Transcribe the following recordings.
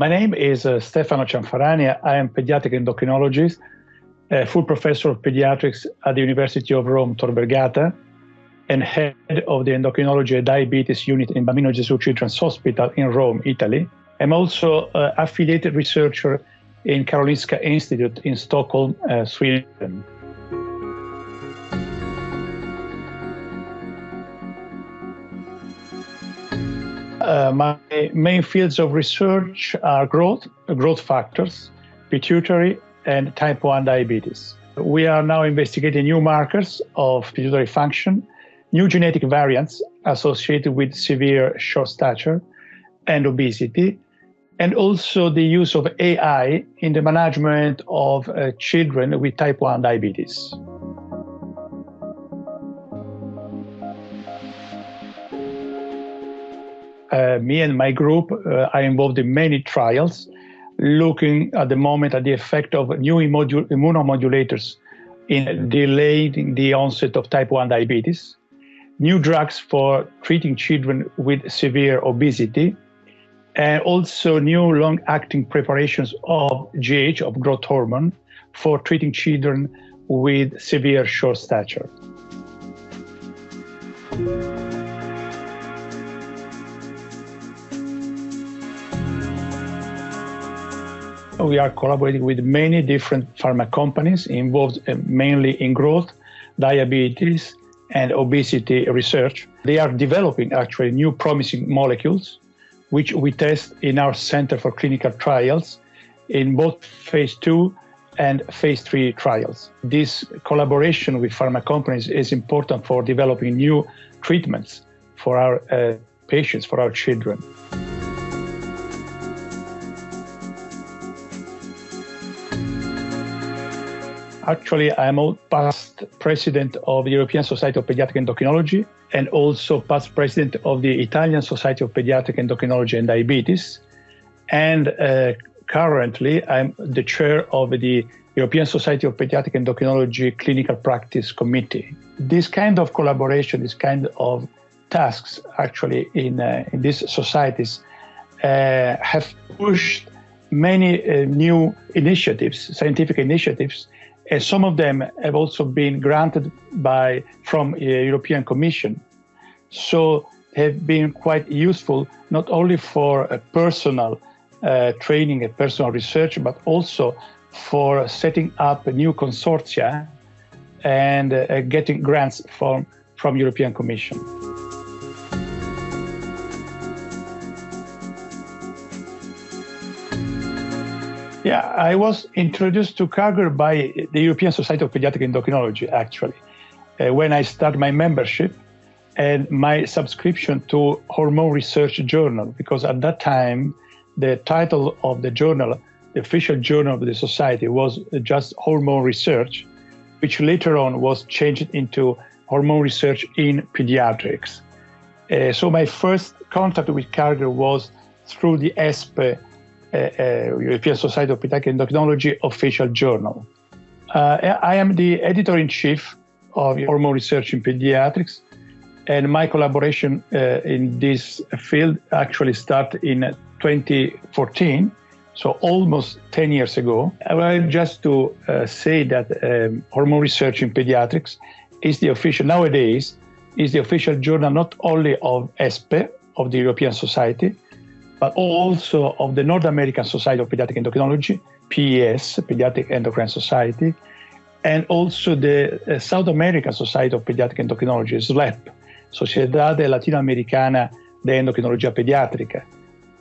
My name is Stefano Cianfarani. I am pediatric endocrinologist, a full professor of pediatrics at the University of Rome Tor Vergata, and head of the endocrinology and diabetes unit in Bambino Gesù Children's Hospital in Rome, Italy. I'm also an affiliated researcher in Karolinska Institute in Stockholm, Sweden. My main fields of research are growth factors, pituitary, and type 1 diabetes. We are now investigating new markers of pituitary function, new genetic variants associated with severe short stature and obesity, and also the use of AI in the management of children with type 1 diabetes. Me and my group are involved in many trials, looking at the moment at the effect of new immunomodulators in delaying the onset of type 1 diabetes, new drugs for treating children with severe obesity, and also new long-acting preparations of GH, of growth hormone, for treating children with severe short stature. We are collaborating with many different pharma companies involved mainly in growth, diabetes, and obesity research. They are developing actually new promising molecules, which we test in our Center for Clinical Trials in both phase 2 and phase 3 trials. This collaboration with pharma companies is important for developing new treatments for our patients, for our children. Actually, I'm a past president of the European Society of Paediatric Endocrinology and also past president of the Italian Society of Paediatric Endocrinology and Diabetes. And currently, I'm the chair of the European Society of Paediatric Endocrinology Clinical Practice Committee. This kind of collaboration, this kind of tasks actually in these societies have pushed many new initiatives, scientific initiatives. And some of them have also been granted from European Commission. So have been quite useful, not only for personal training and personal research, but also for setting up a new consortia and getting grants from European Commission. Yeah, I was introduced to Karger by the European Society of Paediatric Endocrinology, actually, when I started my membership and my subscription to Hormone Research Journal, because at that time, the title of the journal, the official journal of the society, was just Hormone Research, which later on was changed into Hormone Research in Paediatrics. So my first contact with Karger was through the ESPE, European Society of Paediatric Endocrinology official journal. I am the editor-in-chief of Hormone Research in Paediatrics, and my collaboration in this field actually started in 2014, so almost 10 years ago. I would like just to say that Hormone Research in Paediatrics is the official, nowadays, is the official journal not only of ESPE, of the European Society, but also of the North American Society of Paediatric Endocrinology, PES, Pediatric Endocrine Society, and also the South American Society of Paediatric Endocrinology, SLEP, Sociedade Latinoamericana de Endocrinologia Pediatrica.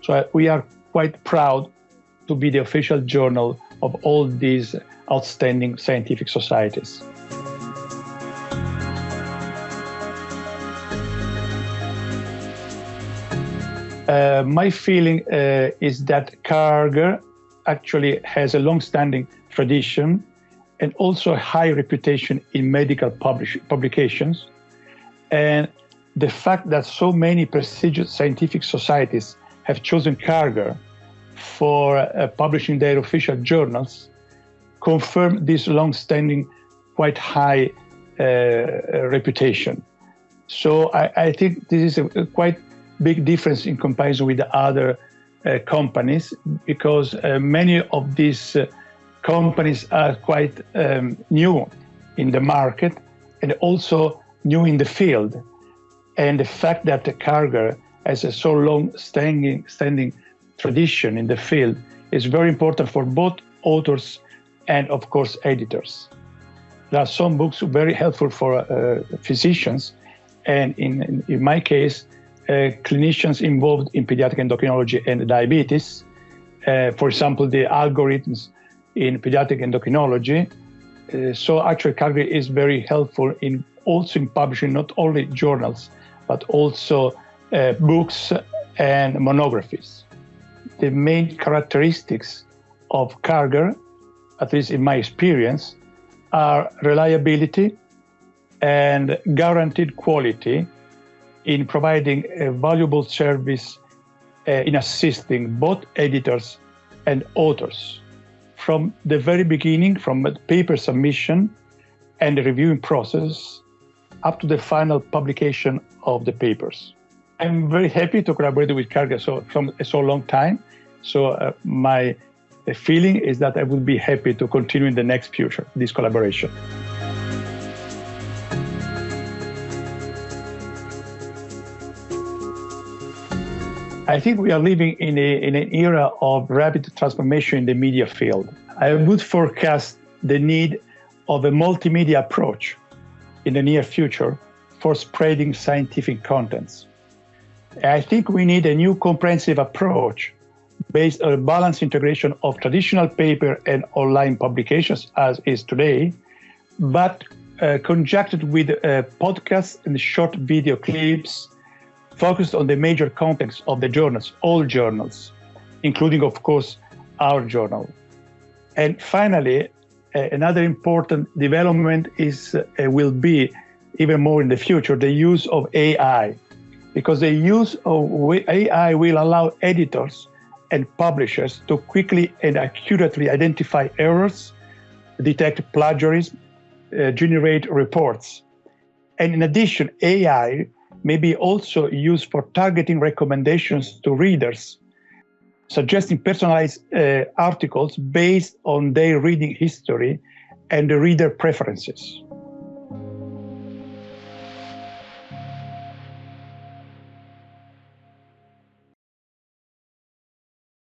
So we are quite proud to be the official journal of all these outstanding scientific societies. My feeling is that Karger actually has a long-standing tradition and also a high reputation in medical publications. And the fact that so many prestigious scientific societies have chosen Karger for publishing their official journals confirm this long-standing, quite high reputation. So I think this is a quite big difference in comparison with the other companies, because many of these companies are quite new in the market and also new in the field. And the fact that Karger has a so long-standing tradition in the field is very important for both authors and, of course, editors. There are some books very helpful for physicians, and in my case, clinicians involved in pediatric endocrinology and diabetes. For example, the algorithms in pediatric endocrinology. So actually, Karger is very helpful in publishing not only journals, but also books and monographies. The main characteristics of Karger, at least in my experience, are reliability and guaranteed quality in providing a valuable service in assisting both editors and authors from the very beginning, from the paper submission and the reviewing process up to the final publication of the papers. I'm very happy to collaborate with Karger from so long time. So my feeling is that I will be happy to continue in the next future, this collaboration. I think we are living in an era of rapid transformation in the media field. I would forecast the need of a multimedia approach in the near future for spreading scientific contents. I think we need a new comprehensive approach based on a balanced integration of traditional paper and online publications, as is today, but conjuncted with podcasts and short video clips focused on the major contexts of the journals, all journals, including, of course, our journal. And finally, another important development will be, even more in the future, the use of AI, because the use of AI will allow editors and publishers to quickly and accurately identify errors, detect plagiarism, generate reports. And in addition, AI may be also used for targeting recommendations to readers, suggesting personalized articles based on their reading history and the reader preferences.